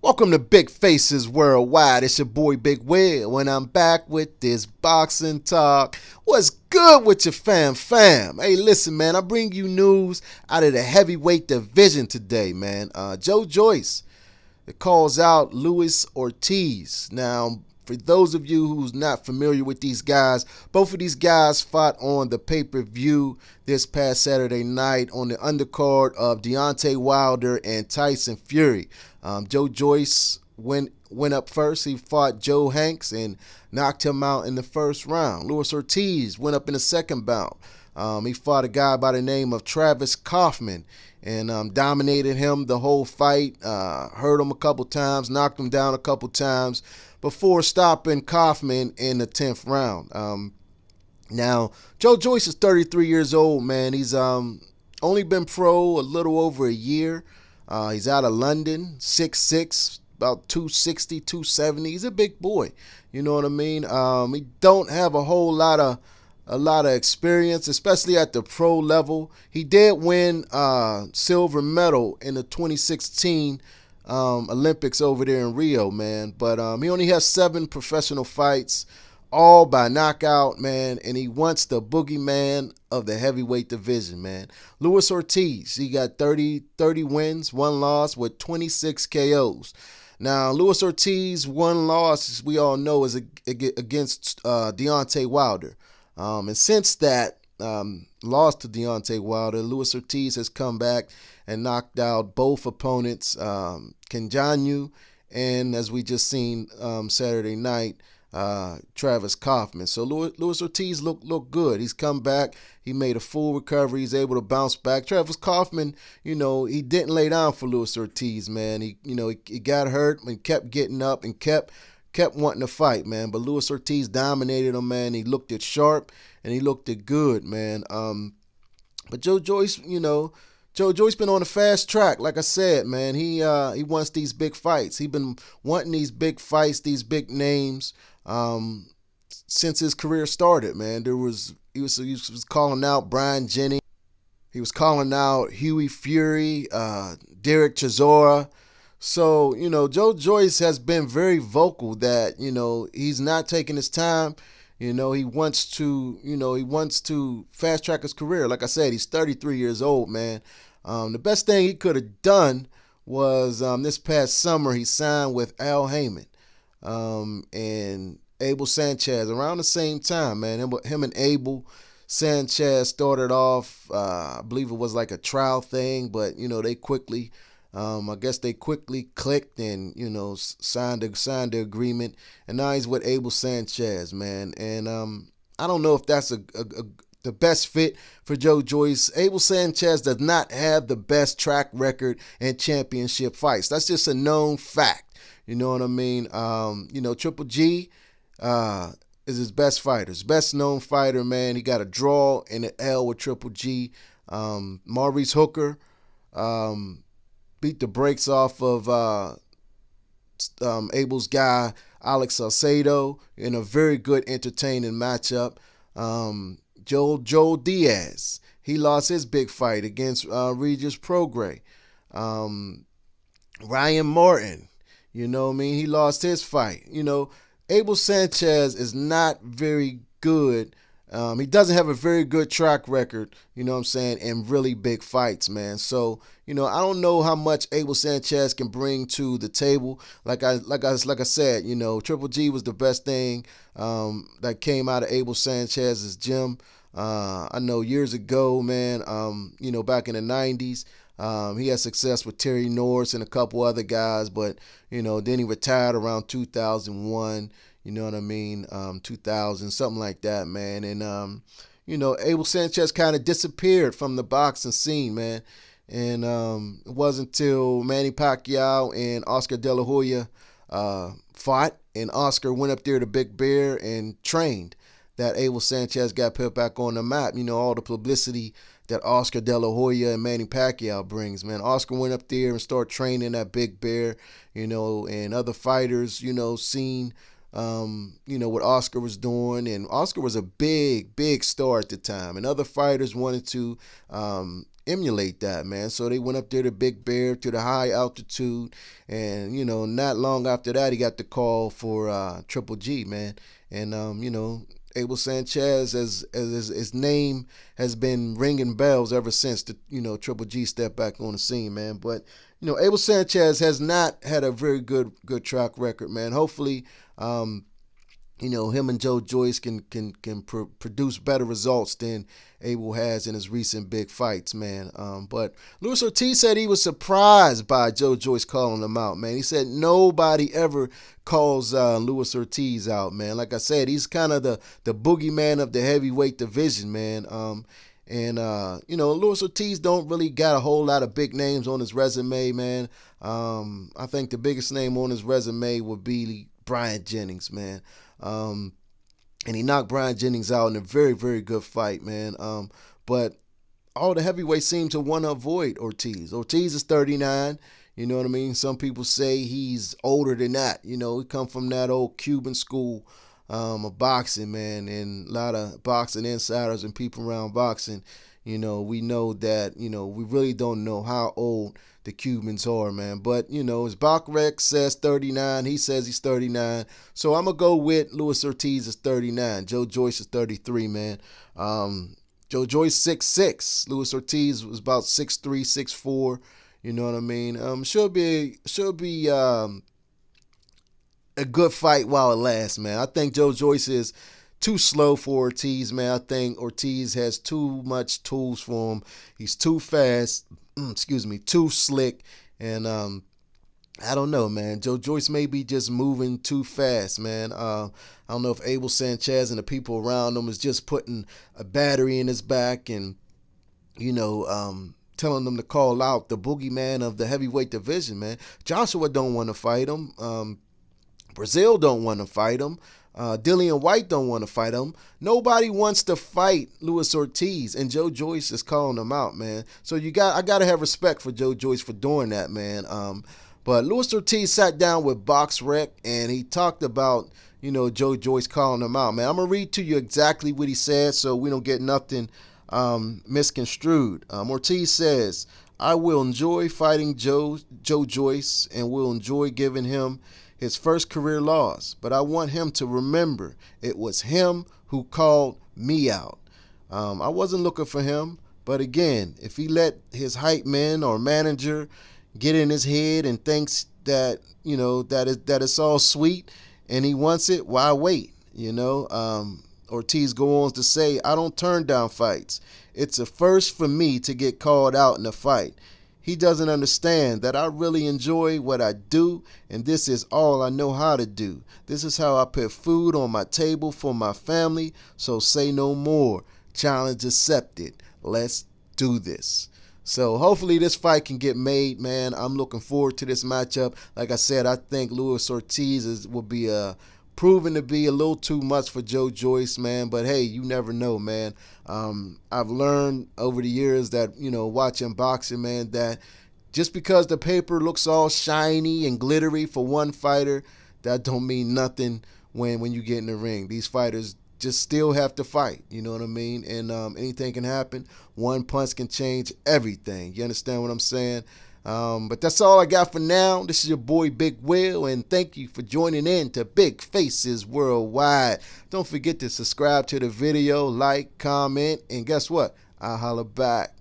Welcome to Big Faces Worldwide. It's your boy Big Will, and I'm back with this boxing talk. What's good with your fam? Hey, listen, man, I bring you news out of the heavyweight division today, man. Joyce, it calls out Luis Ortiz. Now, for those of you who's not familiar with these guys, both of these guys fought on the pay-per-view this past Saturday night on the undercard of Deontay Wilder and Tyson Fury. Joyce went up first. He fought Joe Hanks and knocked him out in the first round. Luis Ortiz went up in the second bout. He fought a guy by the name of Travis Kaufman and dominated him the whole fight, hurt him a couple times, knocked him down a couple times before stopping Kaufman in the 10th round. Now, Joyce is 33 years old, man. He's only been pro a little over a year. He's out of London, 6'6", about 260, 270. He's a big boy. You know what I mean? He don't have a lot of experience, especially at the pro level. He did win silver medal in the 2016 Olympics over there in Rio, man. But he only has 7 professional fights, all by knockout, man, and he wants the boogeyman of the heavyweight division, man. Luis Ortiz, he got 30 wins, 1 loss with 26 KOs. Now, Luis Ortiz, 1 loss, as we all know, is against Deontay Wilder. And since that loss to Deontay Wilder, Luis Ortiz has come back and knocked out both opponents, Kenjanyu, and as we just seen Saturday night, Travis Kaufman. So Luis Ortiz looked good. He's come back. He made a full recovery. He's able to bounce back. Travis Kaufman, he didn't lay down for Luis Ortiz, man. He got hurt and kept getting up and kept wanting to fight, man. But Luis Ortiz dominated him, man. He looked it sharp and he looked it good, man. But Joyce, Joyce been on a fast track, like I said, man. He wants these big fights. He been wanting these big fights, these big names, since his career started, man. He was calling out Brian Jennings. He was calling out Hughie Fury, Derek Chisora. So, Joyce has been very vocal that, he's not taking his time. He wants to fast track his career. Like I said, he's 33 years old, man. The best thing he could have done was this past summer he signed with Al Heyman and Abel Sanchez around the same time, man. Him and Abel Sanchez started off, I believe it was like a trial thing, but they quickly, I guess they quickly clicked and signed the agreement, and now he's with Abel Sanchez, man. And I don't know if that's the best fit for Joyce. Abel Sanchez does not have the best track record in championship fights. That's just a known fact. You know what I mean? Triple G is his best fighter, his best known fighter, man. He got a draw in the L with Triple G. Maurice Hooker beat the brakes off of Abel's guy, Alex Salcedo, in a very good, entertaining matchup. Joel Diaz, he lost his big fight against Regis Prograis. Ryan Martin, he lost his fight. Abel Sanchez is not very good. He doesn't have a very good track record, in really big fights, man. So, I don't know how much Abel Sanchez can bring to the table. Like I said, Triple G was the best thing that came out of Abel Sanchez's gym. I know years ago, man, back in the 90s, he had success with Terry Norris and a couple other guys, but, then he retired around 2001, 2000, something like that, man. And, Abel Sanchez kind of disappeared from the boxing scene, man. And it wasn't until Manny Pacquiao and Oscar De La Hoya fought, and Oscar went up there to Big Bear and trained, that Abel Sanchez got put back on the map. All the publicity that Oscar De La Hoya and Manny Pacquiao brings, man. Oscar went up there and started training at Big Bear, and other fighters, seen what Oscar was doing, and Oscar was a big star at the time, and other fighters wanted to emulate that, man. So they went up there to Big Bear, to the high altitude, and not long after that, he got the call for Triple G, man. And Abel Sanchez, as his name has been ringing bells ever since the Triple G stepped back on the scene, man. But Abel Sanchez has not had a very good track record, man. Hopefully, him and Joyce can produce better results than Abel has in his recent big fights, man. But Luis Ortiz said he was surprised by Joyce calling him out, man. He said nobody ever calls Luis Ortiz out, man. Like I said, he's kind of the boogeyman of the heavyweight division, man. Luis Ortiz don't really got a whole lot of big names on his resume, man. I think the biggest name on his resume would be Brian Jennings, man. And he knocked Brian Jennings out in a very good fight, man. But all the heavyweights seem to want to avoid Ortiz. Ortiz is 39. You know what I mean? Some people say he's older than that. He come from that old Cuban school of boxing, man, and a lot of boxing insiders and people around boxing. We know that, we really don't know how old the Cubans are, man. But, his Backrec says 39. He says he's 39. So I'm going to go with Luis Ortiz is 39. Joyce is 33, man. Joyce 6'6". Luis Ortiz was about 6'3", 6'4". You know what I mean? Should be a good fight while it lasts, man. I think Joyce is too slow for Ortiz, man. I think Ortiz has too much tools for him. He's too fast, too slick, and I don't know, man. Joyce may be just moving too fast, man. I don't know if Abel Sanchez and the people around him is just putting a battery in his back and, telling them to call out the boogeyman of the heavyweight division, man. Joshua don't want to fight him. Brazil don't want to fight him. Dillian White don't want to fight him. Nobody wants to fight Luis Ortiz, and Joyce is calling him out, man. So I got to have respect for Joyce for doing that, man. But Luis Ortiz sat down with BoxRec, and he talked about, Joyce calling him out, man. I'm going to read to you exactly what he said so we don't get nothing misconstrued. Ortiz says, I will enjoy fighting Joyce and will enjoy giving him his first career loss, but I want him to remember it was him who called me out. I wasn't looking for him, but again, if he let his hype man or manager get in his head and thinks that, that it's all sweet and he wants it, why wait? Ortiz goes on to say, I don't turn down fights. It's a first for me to get called out in a fight. He doesn't understand that I really enjoy what I do, and this is all I know how to do. This is how I put food on my table for my family, so say no more. Challenge accepted. Let's do this. So hopefully this fight can get made, man. I'm looking forward to this matchup. Like I said, I think Luis Ortiz will be proven to be a little too much for Joyce, man. But hey, you never know, man. I've learned over the years that, watching boxing, man, that just because the paper looks all shiny and glittery for one fighter, that don't mean nothing when you get in the ring. These fighters just still have to fight, you know what I mean? And anything can happen. One punch can change everything. You understand what I'm saying? But that's all I got for now. This is your boy Big Will, and thank you for joining in to Big Faces Worldwide. Don't forget to subscribe to the video, like, comment, and guess what? I'll holler back.